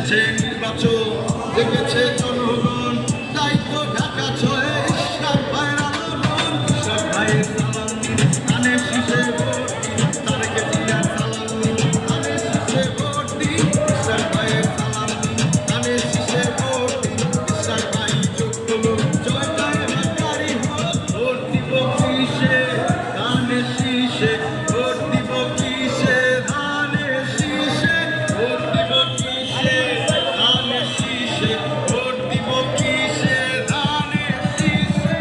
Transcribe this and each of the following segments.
এসেছে নির্বাচন, দেখেছে জনগণ, তাই তো ঢাকা ছয়ে ইশরাক ভাইয়ের আলোড়ন। ইশরাক ভাইয়ের সালাম দিন, ধানের শীষে ভোট দিন, তারেক জিয়ার সালাম দিন, ধানের শীষে ভোট দিন। ইশরাক ভাইয়ের সালাম দিন, ধানের শীষে ভোট দিন। ইশরাক ভাই যোগ্য লোক, জয় জয় বাঙালি হোক। ভোট দিব কিসে? ধানের শীষে। ভোট দিব কিসে? ধানের শীষে। ভোট দিব কিসে? ধানের শীষে। ভোট দিব কিসে? ধানের শীষে।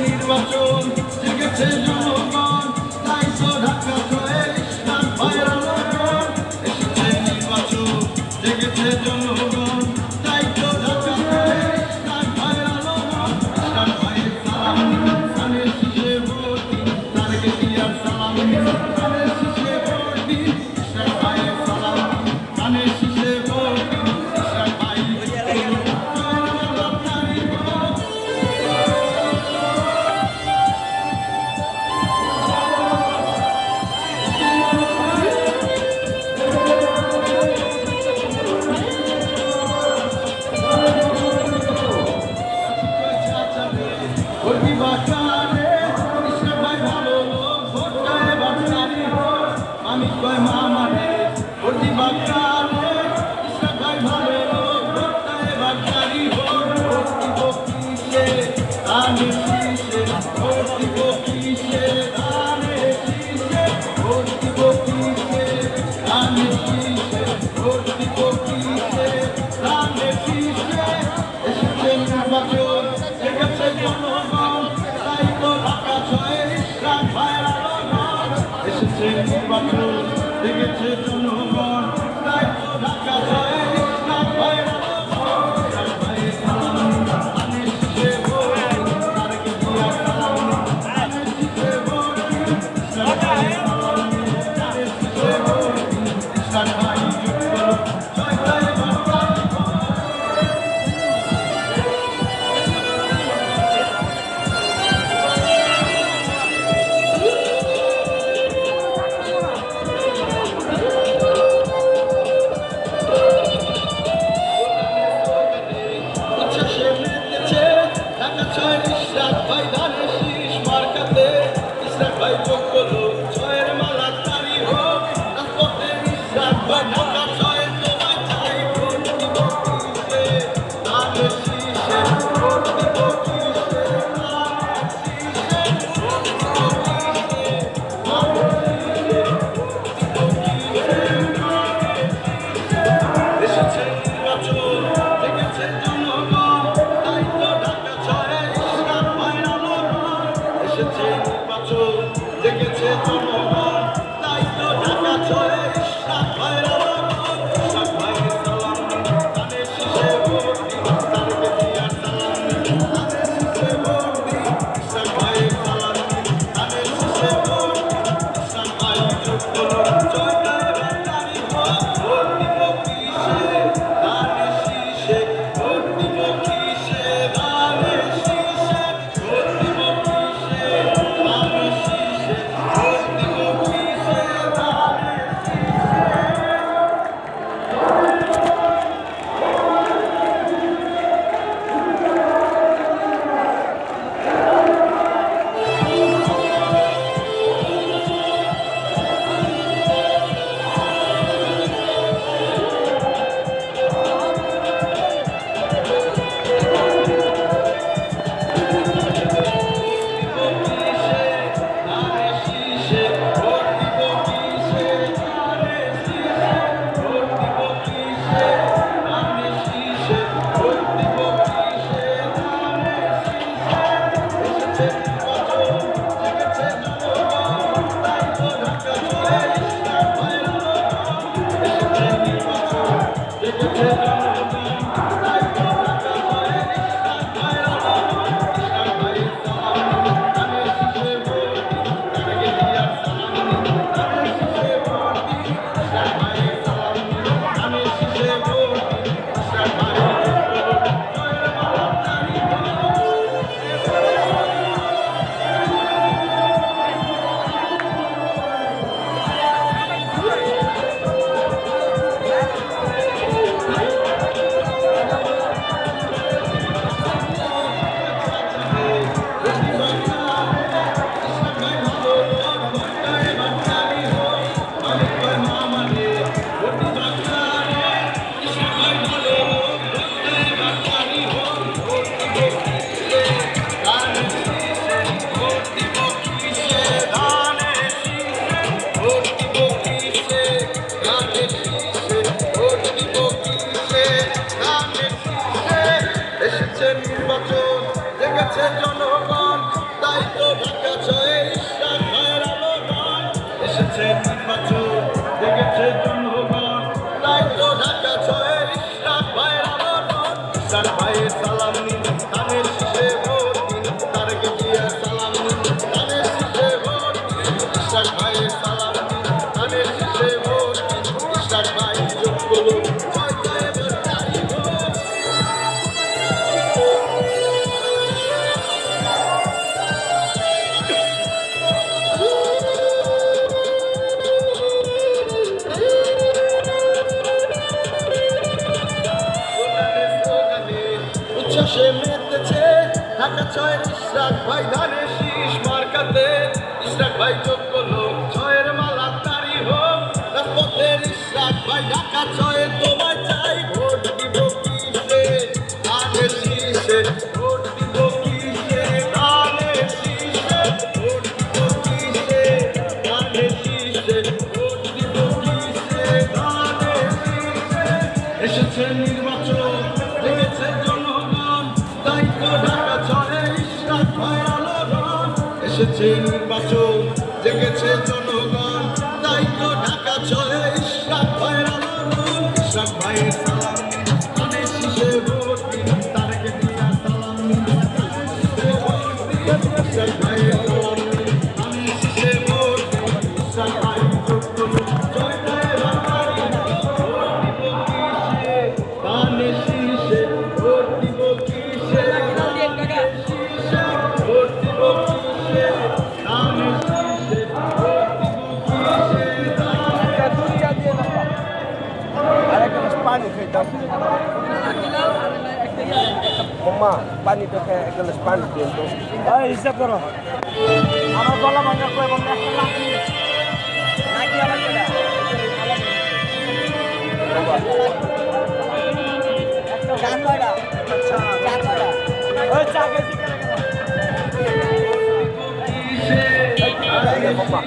নির্বাচন জেগেছে জনগণ, তাই তো ঢাকা ছয়ে ইশরাক ভাইয়ের আলোড়ন। এসেছে নির্বাচন জেগেছে জনগণ, তাই তো ঢাকা ছয়ে ইশরাক ভাইয়ের আলোড়ন। ইশরাক ভাইয়ের সালাম দিন, ধানের শীষে ভোট দিন, তারেক জিয়ার সালাম দিন, ধানের শীষে ভোট দিন। ইশরাক ভাইয়ের সালাম দিন, ধানের শীষে ভোট দিন। ইশরাক ভাই এসেছে নির্বাচন জেগেছে জনগণ তাই তো ঢাকা জয়ে ইশরাক ভাইয়ের আলোড়ন এসেছে নির্বাচন জেগেছে জনগণ তাই তো ঢাকা জয়ে ইশরাক ভাইয়ের আলোড়ন ইশরাক ভাইয়ের সালাম নিন ধানের শীষে ভোট দিন তারেক জিয়ার সালাম নিন ধানের শীষে ভোট দিন ইশরাক ভাইয়ের সালাম নিন ধানের শীষে ভোট দিন ইশরাক ভাই যোগ্য লোক উচ্ছ্বাসে মেতেছে ঢাকা ছয়ের ইশরাক ভাই ধানের শীষ মার্কাতে ইশরাক ভাই যোগ্য লোক ছয়ের মালা তারি হোক রাজপথের ইশরাক ভাই ঢাকা ছয়ে তোমায় চাই ভোট দিব কিসে ধানের শীষে ভোট দিব কিসে ধানের শীষে ভোট দিব কিসে ধানের শীষে ভোট দিব কিসে ধানের শীষে এসেছে নির্বাচন লেগেছে জনগণ তাই তো ঢাকা ছয়ে ইশরাক ভাইয়ের আলোড়ন এসেছে নির্বাচন জেগেছে জনগণ তাই তো ঢাকা ছয়ে ইশরাক ভাইয়ের আলোড়ন ইশরাক ভাইয়ের সালাম নিন ধানের শীষে ভোট দিন তারেক জিয়ার সালাম নিন ধানের শীষে ভোট দিন ইশরাক ভাইয়ের সালাম নিন ধানের শীষে ভোট দিন ইশরাক ভাই যোগ্য লোক জয়টা এবার তারি ভোট দিব কিসে ধানের শীষে ভোট দিব কিসে ধানের শীষে ভোট দিব কিসে ধানের শীষে ভোট দিব কিসে পানি খাইতাম মাম্মা পানি তো খাই এক গ্লাস পানি দিন তো হিসাব করো আমার গলা ভাঙা কয় এবং একটা লাঠি নাকি আমার কেডা একটা চা কয়টা আচ্ছা চা কয়টা ওই চা গেছি কেন মাম্মা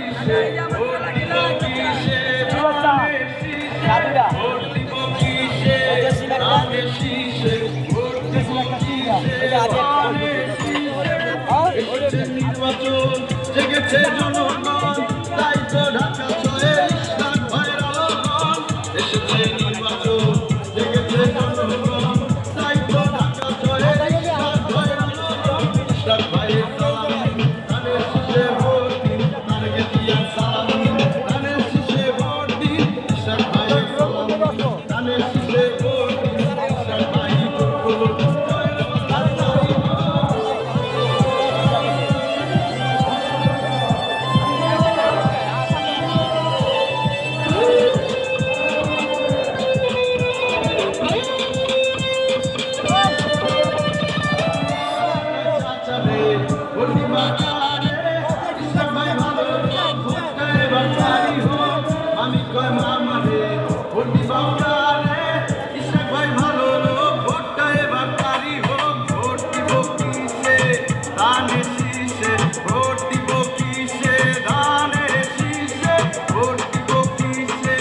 নির্বাচন জেগেছে জনগণ তাই তো ঢাকা ছয়ে ইশরাক ভাইয়ের আলোড়ন এসেছে নির্বাচন জেগেছে জনগণ তাই তো ঢাকা ছয়ে ইশরাক ভাইয়ের আলোড়ন ইশরাক ভাইয়ের সালাম নিন ধানের শীষে ভোট দিন তারেক জিয়ার সালাম নিন ধানের শীষে ভোট দিন ইশরাক ভাইয়ের সালাম নিন ধানের শীষে ভোট দিন ইশরাক ভাই যোগ্য লোক জয়ের মালা তারি আমি কয় মামা রে ভোট দিবা কারে ইশরাক ভাই ভালো লোক ভোটটা এবার তারি হোক ভোট দিব কিসে ধানের শীষে ভোট দিব কিসে ধানের শীষে ভোট দিব কিসে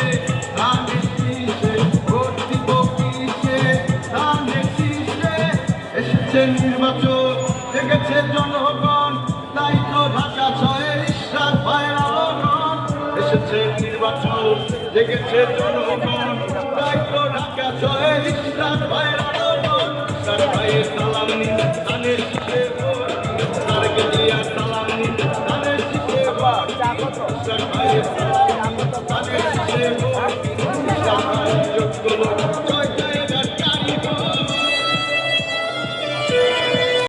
ধানের শীষে ভোট দিব কিসে ধানের শীষে এসেছে নির্বাচন জেগেছে জনগণ তাই তো ঢাকা ছয়ে ইশরাক ভাইয়ের আলোড়ন এসেছে নির্বাচন জেগেছে জনগণ তাই তো ঢাকা ছয়ে ইশরাক ভাইয়ের আলোড়ন ইশরাক ভাইয়ের সালাম নিন ধানের শীষে ভোট দিন তারেক জিয়ার সালাম নিন